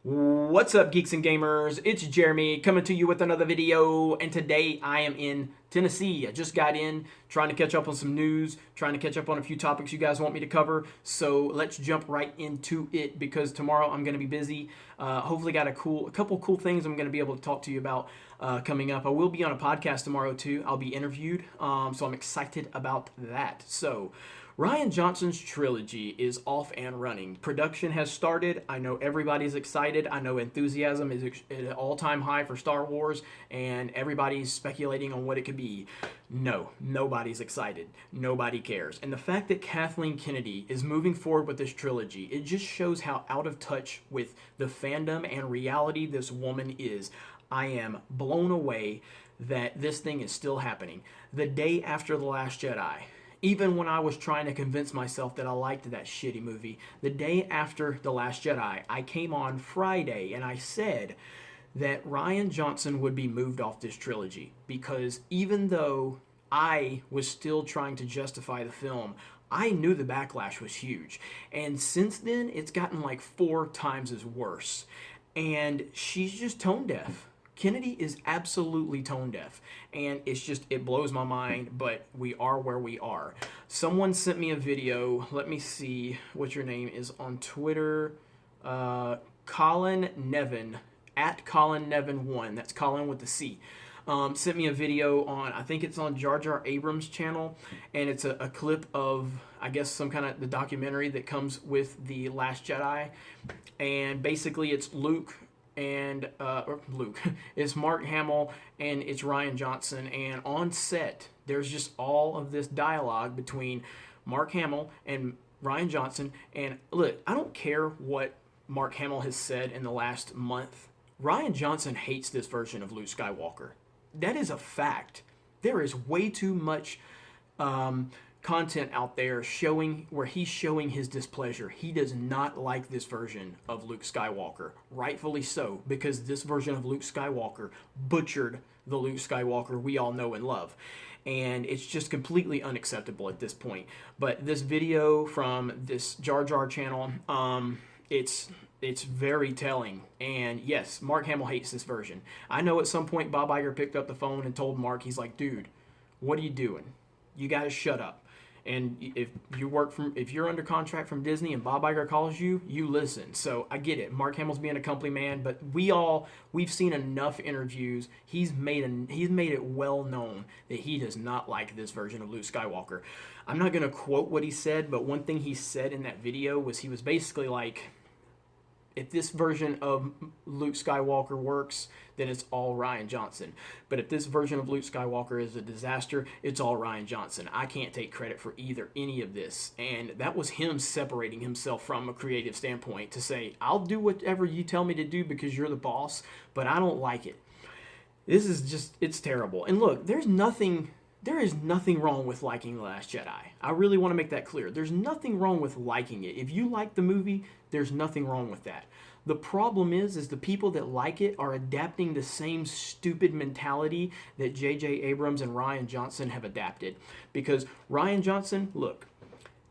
What's up, geeks and gamers? It's Jeremy coming to you with another video, and today I am in Tennessee. I just got in, trying to catch up on some news, trying to catch up on a few topics you guys want me to cover. So let's jump right into it because tomorrow I'm going to be busy. Hopefully, got a couple cool things I'm going to be able to talk to you about coming up. I will be on a podcast tomorrow too. I'll be interviewed, so I'm excited about that. So. Rian Johnson's trilogy is off and running. Production has started. I know everybody's excited. I know enthusiasm is at an all-time high for Star Wars, and everybody's speculating on what it could be. No, nobody's excited. Nobody cares. And the fact that Kathleen Kennedy is moving forward with this trilogy, it just shows how out of touch with the fandom and reality this woman is. I am blown away that this thing is still happening. The day after The Last Jedi, even when I was trying to convince myself that I liked that shitty movie, the day after The Last Jedi, I came on Friday and I said that Rian Johnson would be moved off this trilogy because even though I was still trying to justify the film, I knew the backlash was huge. And since then, it's gotten like 4 times as worse. And she's just tone deaf. Kennedy is absolutely tone deaf, and it blows my mind, but we are where we are. Someone sent me a video. Let me see what your name is on Twitter. Colin Nevin, at Colin Nevin1. That's Colin with the C. Sent me a video on, I think it's on Jar Jar Abrams' channel, and it's a clip of, I guess, some kind of the documentary that comes with The Last Jedi, and basically it's Luke, it's Mark Hamill, and it's Rian Johnson, and on set there's just all of this dialogue between Mark Hamill and Rian Johnson. And look, I don't care what Mark Hamill has said in the last month. Rian Johnson hates this version of Luke Skywalker. That is a fact. There is way too much content out there showing where he's showing his displeasure. He does not like this version of Luke Skywalker. Rightfully so, because this version of Luke Skywalker butchered the Luke Skywalker we all know and love. And it's just completely unacceptable at this point. But this video from this Jar Jar channel, it's very telling. And yes, Mark Hamill hates this version. I know at some point Bob Iger picked up the phone and told Mark, he's like, dude, what are you doing? You got to shut up. And if you're under contract from Disney and Bob Iger calls you, you listen. So I get it. Mark Hamill's being a company man, but we've seen enough interviews. He's made it well known that he does not like this version of Luke Skywalker. I'm not going to quote what he said, but one thing he said in that video was he was basically like, if this version of Luke Skywalker works, then it's all Rian Johnson. But if this version of Luke Skywalker is a disaster, it's all Rian Johnson. I can't take credit for any of this. And that was him separating himself from a creative standpoint to say, I'll do whatever you tell me to do because you're the boss, but I don't like it. This is just, it's terrible. And look, there is nothing wrong with liking The Last Jedi. I really want to make that clear. There's nothing wrong with liking it. If you like the movie, there's nothing wrong with that. The problem is the people that like it are adapting the same stupid mentality that J.J. Abrams and Rian Johnson have adapted. Because Rian Johnson, look,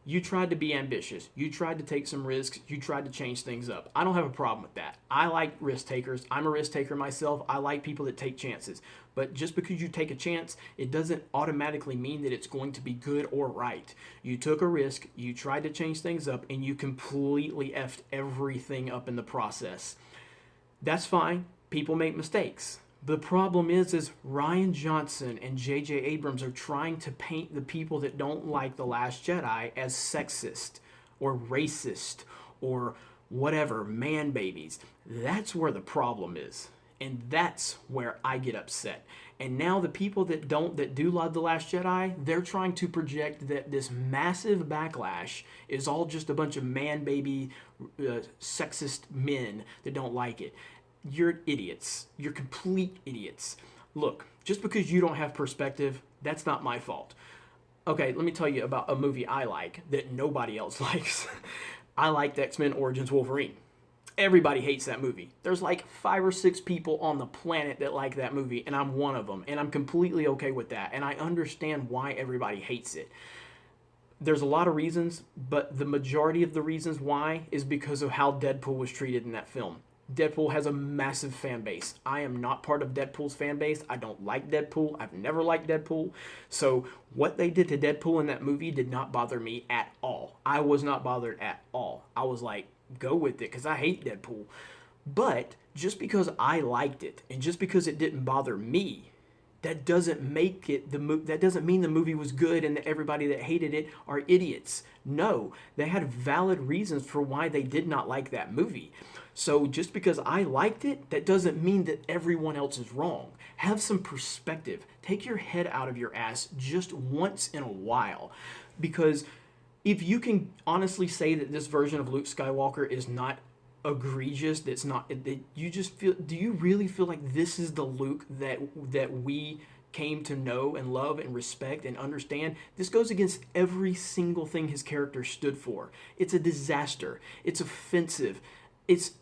you tried to be ambitious. You tried to take some risks. You tried to change things up. I don't have a problem with that. I like risk takers. I'm a risk taker myself. I like people that take chances. But just because you take a chance, it doesn't automatically mean that it's going to be good or right. You took a risk, you tried to change things up, and you completely effed everything up in the process. That's fine. People make mistakes. The problem is Rian Johnson and J.J. Abrams are trying to paint the people that don't like The Last Jedi as sexist or racist or whatever, man babies. That's where the problem is. And that's where I get upset. And now the people that do love The Last Jedi, they're trying to project that this massive backlash is all just a bunch of man baby sexist men that don't like it. You're idiots. You're complete idiots. Look, just because you don't have perspective, that's not my fault. Okay, let me tell you about a movie I like that nobody else likes. I liked X-Men Origins Wolverine. Everybody hates that movie. There's like 5 or 6 people on the planet that like that movie, and I'm one of them, and I'm completely okay with that, and I understand why everybody hates it. There's a lot of reasons, but the majority of the reasons why is because of how Deadpool was treated in that film. Deadpool has a massive fan base. I am not part of Deadpool's fan base. I don't like Deadpool. I've never liked Deadpool. So what they did to Deadpool in that movie did not bother me at all. I was not bothered at all. I was like, go with it, because I hate Deadpool. But just because I liked it and just because it didn't bother me, that doesn't make it that doesn't mean the movie was good and that everybody that hated it are idiots. No, they had valid reasons for why they did not like that movie. So just because I liked it, that doesn't mean that everyone else is wrong. Have some perspective. Take your head out of your ass just once in a while, because if you can honestly say that this version of Luke Skywalker is not egregious, that's not, that you just feel, do you really feel like this is the Luke that we came to know and love and respect and understand? This goes against every single thing his character stood for. It's a disaster. It's offensive. It's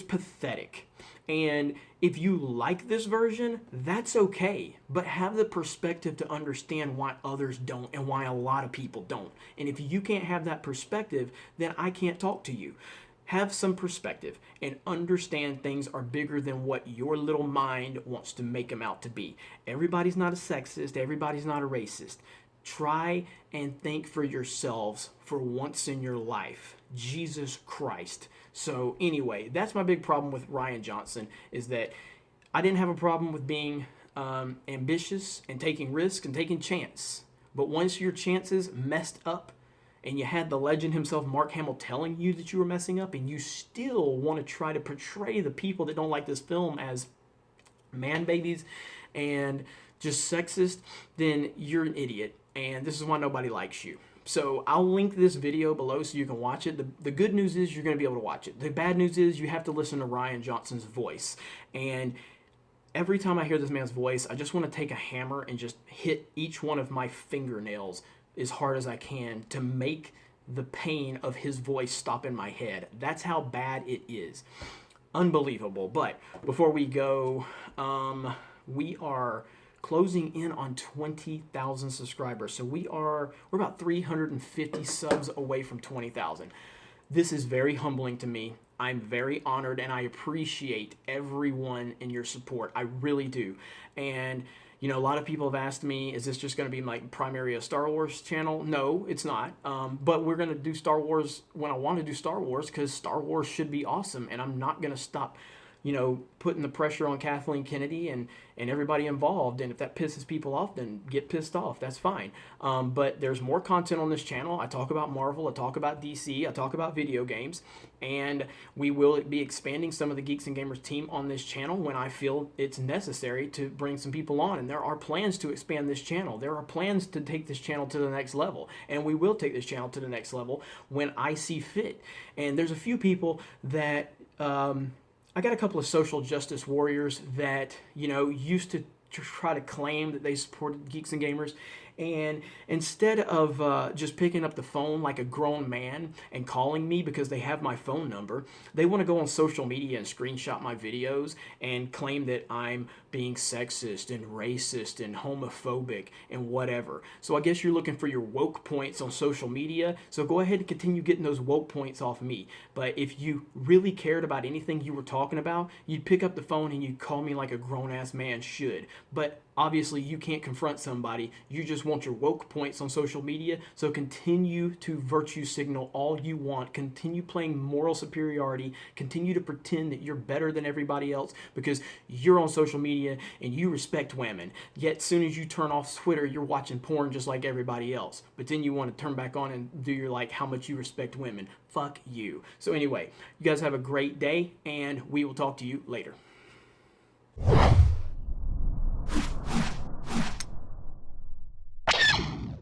pathetic. And if you like this version, that's okay. But have the perspective to understand why others don't and why a lot of people don't. And if you can't have that perspective, then I can't talk to you. Have some perspective and understand things are bigger than what your little mind wants to make them out to be. Everybody's not a sexist. Everybody's not a racist. Try and think for yourselves for once in your life. Jesus Christ. So anyway, that's my big problem with Rian Johnson, is that I didn't have a problem with being ambitious and taking risks and taking chance. But once your chances messed up, and you had the legend himself, Mark Hamill, telling you that you were messing up, and you still want to try to portray the people that don't like this film as man babies and just sexist, then you're an idiot, and this is why nobody likes you. So I'll link this video below so you can watch it. The good news is you're going to be able to watch it. The bad news is you have to listen to Rian Johnson's voice. And every time I hear this man's voice, I just want to take a hammer and just hit each one of my fingernails as hard as I can to make the pain of his voice stop in my head. That's how bad it is. Unbelievable. But before we go, we are closing in on 20,000 subscribers. So we're about 350 subs away from 20,000. This is very humbling to me. I'm very honored and I appreciate everyone in your support. I really do. And you know, a lot of people have asked me, is this just going to be like primary a Star Wars channel? No, it's not. But we're going to do Star Wars when I want to do Star Wars, because Star Wars should be awesome. And I'm not going to stop, you know, putting the pressure on Kathleen Kennedy and everybody involved. And if that pisses people off, then get pissed off. That's fine. But there's more content on this channel. I talk about Marvel. I talk about DC. I talk about video games. And we will be expanding some of the Geeks and Gamers team on this channel when I feel it's necessary to bring some people on. And there are plans to expand this channel. There are plans to take this channel to the next level. And we will take this channel to the next level when I see fit. And there's a few people that... I got a couple of social justice warriors that, you know, used to try to claim that they supported Geeks and Gamers. And instead of just picking up the phone like a grown man and calling me because they have my phone number, they want to go on social media and screenshot my videos and claim that I'm being sexist and racist and homophobic and whatever. So I guess you're looking for your woke points on social media. So go ahead and continue getting those woke points off me. But if you really cared about anything you were talking about, you'd pick up the phone and you'd call me like a grown-ass man should. But obviously you can't confront somebody. You just want your woke points on social media. So continue to virtue signal all you want. Continue playing moral superiority. Continue to pretend that you're better than everybody else because you're on social media and you respect women. Yet as soon as you turn off Twitter, you're watching porn just like everybody else. But then you want to turn back on and do your like how much you respect women. Fuck you. So anyway, you guys have a great day and we will talk to you later.